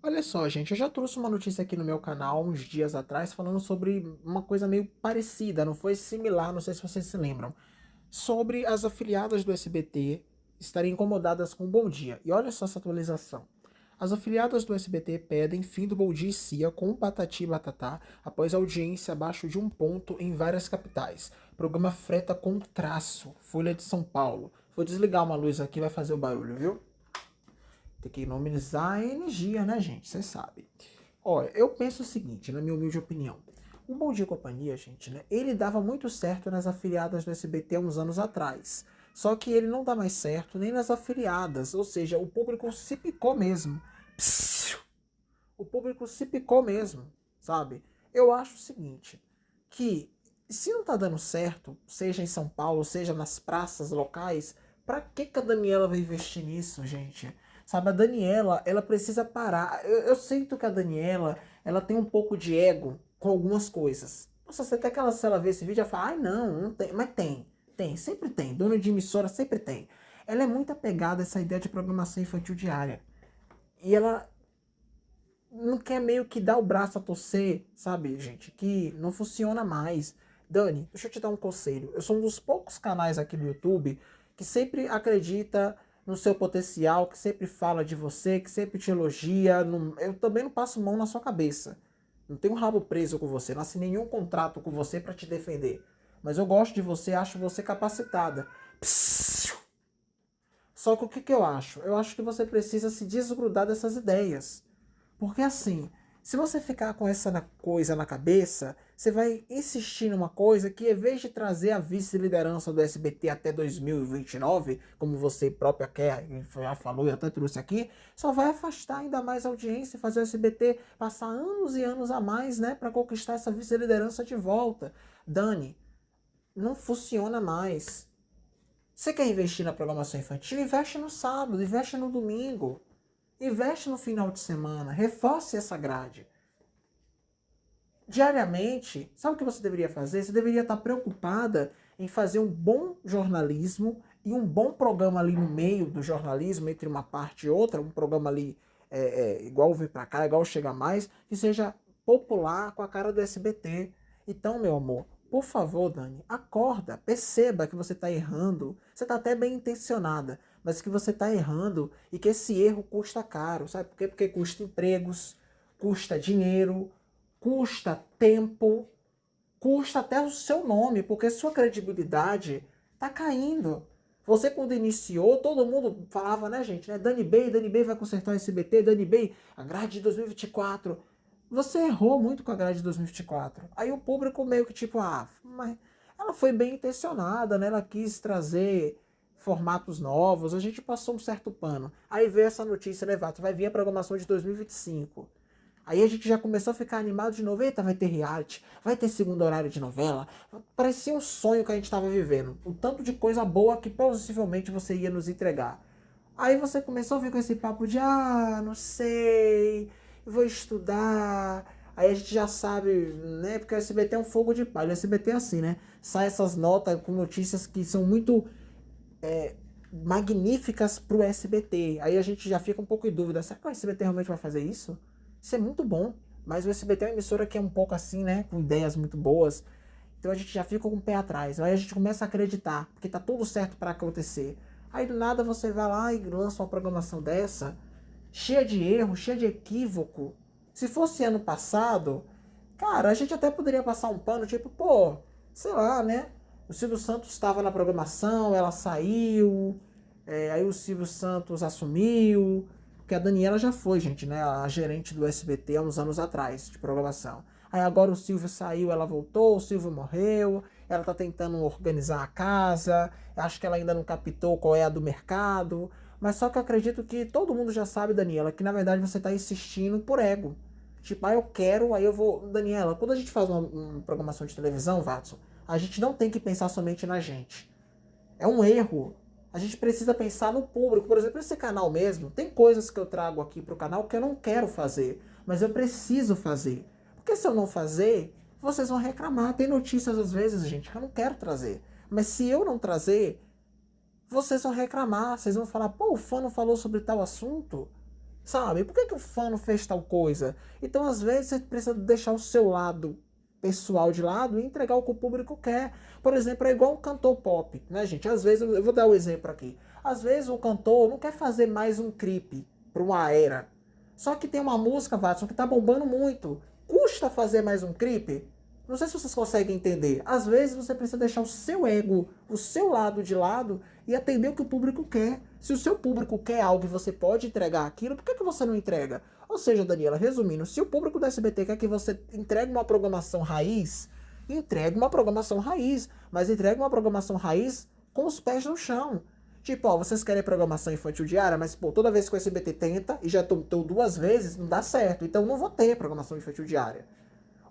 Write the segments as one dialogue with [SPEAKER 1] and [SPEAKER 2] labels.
[SPEAKER 1] Olha só, gente, eu já trouxe uma notícia aqui no meu canal uns dias atrás falando sobre uma coisa meio parecida, não foi similar, não sei se vocês se lembram, sobre as afiliadas do SBT estarem incomodadas com o Bom Dia. E olha só essa atualização. As afiliadas do SBT pedem fim do Bom Dia e Cia com Patati e Patatá após audiência abaixo de 1 ponto em várias capitais. Programa freta com traço, Folha de São Paulo. Vou desligar uma luz aqui, vai fazer o barulho, viu? Tem que economizar a energia, né, gente? Vocês sabem. Olha, eu penso o seguinte, na minha humilde opinião. O Bom Dia e Companhia, gente, né? Ele dava muito certo nas afiliadas do SBT há uns anos atrás. Só que ele não dá mais certo nem nas afiliadas. Ou seja, o público se picou mesmo. Psiu! O público se picou mesmo, sabe? Eu acho o seguinte, que se não tá dando certo, seja em São Paulo, seja nas praças locais, pra que a Daniela vai investir nisso, gente? Sabe, a Daniela, ela precisa parar. Eu sinto que a Daniela, ela tem um pouco de ego com algumas coisas. Nossa, você até que ela, se ela vê esse vídeo, ela fala, ai não, não tem. Mas tem, sempre tem. Dona de emissora sempre tem. Ela é muito apegada a essa ideia de programação infantil diária. E ela não quer meio que dar o braço a torcer, sabe, gente? Que não funciona mais. Dani, deixa eu te dar um conselho. Eu sou um dos poucos canais aqui no YouTube que sempre acredita no seu potencial, que sempre fala de você, que sempre te elogia. Eu também não passo mão na sua cabeça. Não tenho um rabo preso com você, não assinei nenhum contrato com você para te defender. Mas eu gosto de você, acho você capacitada. Psiu. Só que o que eu acho? Eu acho que você precisa se desgrudar dessas ideias. Porque assim, se você ficar com essa coisa na cabeça, você vai insistir numa coisa que, em vez de trazer a vice-liderança do SBT até 2029, como você própria quer, já falou e até trouxe aqui, só vai afastar ainda mais a audiência e fazer o SBT passar anos e anos a mais, né, para conquistar essa vice-liderança de volta. Dani, não funciona mais. Você quer investir na programação infantil? Investe no sábado, investe no domingo. Investe no final de semana, reforce essa grade. Diariamente, sabe o que você deveria fazer? Você deveria estar preocupada em fazer um bom jornalismo e um bom programa ali no meio do jornalismo, entre uma parte e outra, um programa ali igual Vem Pra Cá, igual Chega Mais, que seja popular com a cara do SBT. Então, meu amor, por favor, Dani, acorda, perceba que você está errando. Você está até bem intencionada, mas que você está errando e que esse erro custa caro. Sabe por quê? Porque custa empregos, custa dinheiro, custa tempo, custa até o seu nome, porque sua credibilidade tá caindo. Você quando iniciou, todo mundo falava, né, gente, né, Dani Bey vai consertar o SBT, Dani Bey, a grade de 2024. Você errou muito com a grade de 2024. Aí o público meio que tipo, mas ela foi bem intencionada, né? Ela quis trazer formatos novos, a gente passou um certo pano. Aí veio essa notícia, né, Vato? Vai vir a programação de 2025. Aí a gente já começou a ficar animado de novo. Eita, vai ter reality, vai ter segundo horário de novela. Parecia um sonho que a gente estava vivendo. O tanto de coisa boa que possivelmente você ia nos entregar. Aí você começou a vir com esse papo de, não sei, vou estudar. Aí a gente já sabe, né? Porque o SBT é um fogo de palha. O SBT é assim, né? Sai essas notas com notícias que são muito magníficas pro SBT. Aí a gente já fica um pouco em dúvida. Será que o SBT realmente vai fazer isso? Isso é muito bom. Mas o SBT é uma emissora que é um pouco assim, né? Com ideias muito boas. Então a gente já fica com o pé atrás. Aí a gente começa a acreditar, porque tá tudo certo para acontecer. Aí do nada você vai lá e lança uma programação dessa, cheia de erro, cheia de equívoco. Se fosse ano passado, cara, a gente até poderia passar um pano, tipo, pô, sei lá, né? O Silvio Santos estava na programação, ela saiu, aí o Silvio Santos assumiu, porque a Daniela já foi, gente, né? A gerente do SBT há uns anos atrás, de programação. Aí agora o Silvio saiu, ela voltou, o Silvio morreu, ela tá tentando organizar a casa, acho que ela ainda não captou qual é a do mercado, mas só que eu acredito que todo mundo já sabe, Daniela, que na verdade você tá insistindo por ego. Tipo, eu quero, aí eu vou. Daniela, quando a gente faz uma programação de televisão, Watson, a gente não tem que pensar somente na gente. É um erro. A gente precisa pensar no público. Por exemplo, esse canal mesmo, tem coisas que eu trago aqui pro canal que eu não quero fazer, mas eu preciso fazer. Porque se eu não fazer, vocês vão reclamar. Tem notícias às vezes, gente, que eu não quero trazer. Mas se eu não trazer, vocês vão reclamar. Vocês vão falar, pô, o fã não falou sobre tal assunto. Sabe? Por que, que o fã não fez tal coisa? Então, às vezes, você precisa deixar o seu lado pessoal de lado e entregar o que o público quer. Por exemplo, é igual um cantor pop, né, gente? Às vezes, eu vou dar um exemplo aqui. Às vezes o cantor não quer fazer mais um clipe para uma era. Só que tem uma música, Watson, que tá bombando muito. Custa fazer mais um clipe? Não sei se vocês conseguem entender. Às vezes você precisa deixar o seu ego, o seu lado de lado e atender o que o público quer. Se o seu público quer algo e você pode entregar aquilo, por que, que você não entrega? Ou seja, Daniela, resumindo, se o público do SBT quer que você entregue uma programação raiz, entregue uma programação raiz, mas entregue uma programação raiz com os pés no chão. Tipo, ó, vocês querem programação infantil diária, mas pô, toda vez que o SBT tenta, e já tentou 2 vezes, não dá certo. Então não vou ter programação infantil diária.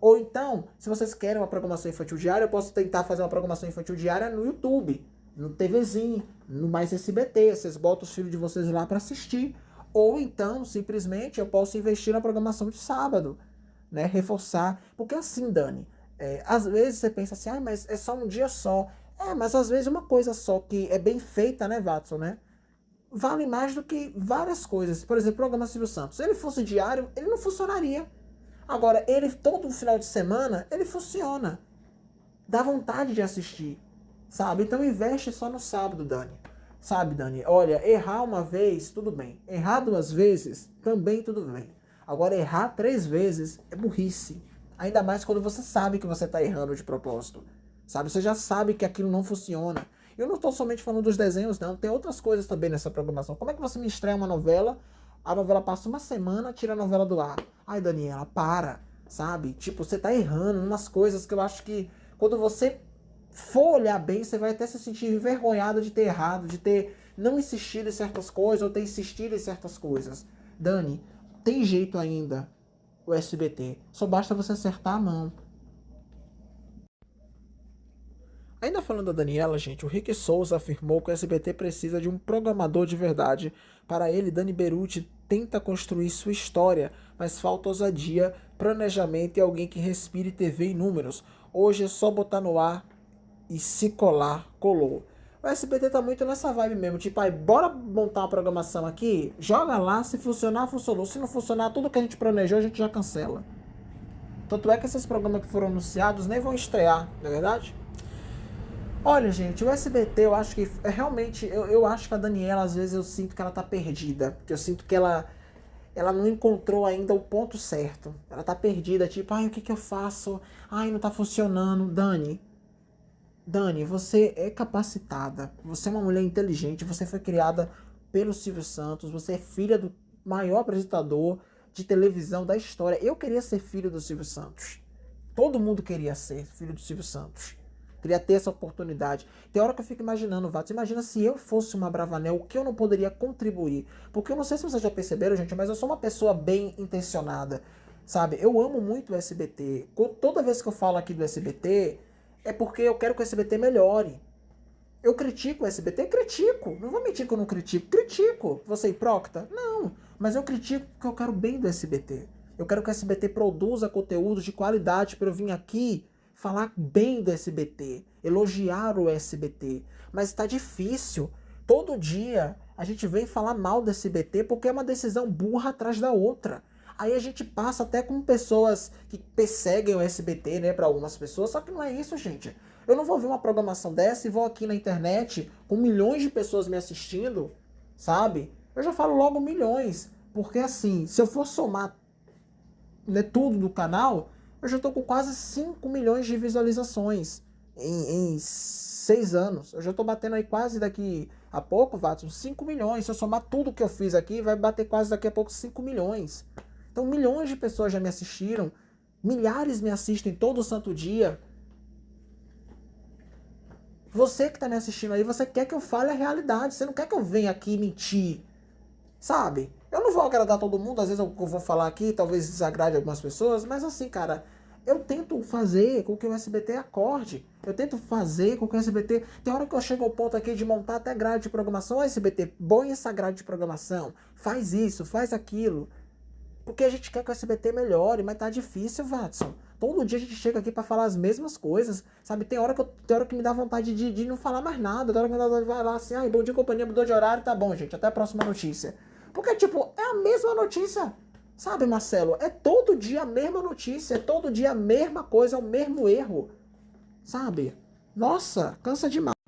[SPEAKER 1] Ou então, se vocês querem uma programação infantil diária, eu posso tentar fazer uma programação infantil diária no YouTube, no TVzinho, no Mais SBT. Vocês botam os filhos de vocês lá para assistir. Ou então, simplesmente, eu posso investir na programação de sábado, né? Reforçar. Porque assim, Dani, às vezes você pensa assim, ah, mas é só um dia só. Mas às vezes uma coisa só que é bem feita, né, Watson, né? Vale mais do que várias coisas. Por exemplo, o programa Silvio Santos. Se ele fosse diário, ele não funcionaria. Agora, ele todo final de semana, ele funciona. Dá vontade de assistir, sabe? Então investe só no sábado, Dani. Sabe, Dani? Olha, errar uma vez, tudo bem. Errar 2 vezes, também tudo bem. Agora, errar 3 vezes é burrice. Ainda mais quando você sabe que você está errando de propósito. Sabe? Você já sabe que aquilo não funciona. Eu não estou somente falando dos desenhos, não. Tem outras coisas também nessa programação. Como é que você me estreia uma novela, a novela passa uma semana, tira a novela do ar? Ai, Daniela, para, sabe? Tipo, você tá errando umas coisas que eu acho que quando você for olhar bem, você vai até se sentir envergonhado de ter errado, de ter não insistido em certas coisas ou ter insistido em certas coisas. Dani, tem jeito ainda o SBT. Só basta você acertar a mão. Ainda falando da Daniela, gente, o Rick Souza afirmou que o SBT precisa de um programador de verdade. Para ele, Dani Beruti tenta construir sua história, mas falta ousadia, planejamento e alguém que respire TV em números. Hoje é só botar no ar e se colar, colou. O SBT tá muito nessa vibe mesmo, tipo, aí bora montar uma programação aqui, joga lá, se funcionar, funcionou. Se não funcionar, tudo que a gente planejou, a gente já cancela. Tanto é que esses programas que foram anunciados nem vão estrear, não é verdade? Olha, gente, o SBT, eu acho que realmente, eu acho que a Daniela, às vezes eu sinto que ela tá perdida. Que eu sinto que ela não encontrou ainda o ponto certo. Ela tá perdida, tipo, ai, o que que eu faço? Ai, não tá funcionando. Dani, você é capacitada. Você é uma mulher inteligente. Você foi criada pelo Silvio Santos. Você é filha do maior apresentador de televisão da história. Eu queria ser filho do Silvio Santos. Todo mundo queria ser filho do Silvio Santos. Queria ter essa oportunidade. Tem hora que eu fico imaginando, Vato, imagina se eu fosse uma Bravanel, o que eu não poderia contribuir. Porque eu não sei se vocês já perceberam, gente, mas eu sou uma pessoa bem intencionada, sabe? Eu amo muito o SBT. Toda vez que eu falo aqui do SBT, é porque eu quero que o SBT melhore. Eu critico o SBT? Critico. Não vou mentir que eu não critico. Critico. Você é hipócrita? Não. Mas eu critico porque eu quero bem do SBT. Eu quero que o SBT produza conteúdo de qualidade para eu vir aqui falar bem do SBT, elogiar o SBT. Mas está difícil. Todo dia a gente vem falar mal do SBT porque é uma decisão burra atrás da outra. Aí a gente passa até com pessoas que perseguem o SBT, né, para algumas pessoas, só que não é isso, gente. Eu não vou ver uma programação dessa e vou aqui na internet com milhões de pessoas me assistindo, sabe? Eu já falo logo milhões, porque assim, se eu for somar, né, tudo do canal, eu já tô com quase 5 milhões de visualizações em 6 anos. Eu já tô batendo aí quase daqui a pouco, Vatos, 5 milhões. Se eu somar tudo que eu fiz aqui, vai bater quase daqui a pouco 5 milhões. Então milhões de pessoas já me assistiram, milhares me assistem todo santo dia. Você que tá me assistindo aí, você quer que eu fale a realidade, você não quer que eu venha aqui mentir, sabe? Eu não vou agradar todo mundo, às vezes eu vou falar aqui, talvez desagrade algumas pessoas, mas assim, cara, eu tento fazer com que o SBT acorde. Eu tento fazer com que o SBT... Tem hora que eu chego ao ponto aqui de montar até grade de programação. Ó, SBT, põe essa grade de programação, faz isso, faz aquilo. Porque a gente quer que o SBT melhore, mas tá difícil, Watson. Todo dia a gente chega aqui pra falar as mesmas coisas, sabe? Tem hora que me dá vontade de não falar mais nada. Tem hora que me dá vontade de falar assim, ai, bom dia, companhia, mudou de horário, tá bom, gente, até a próxima notícia. Porque, tipo, é a mesma notícia. Sabe, Marcelo? É todo dia a mesma notícia, é todo dia a mesma coisa, é o mesmo erro. Sabe? Nossa, cansa demais.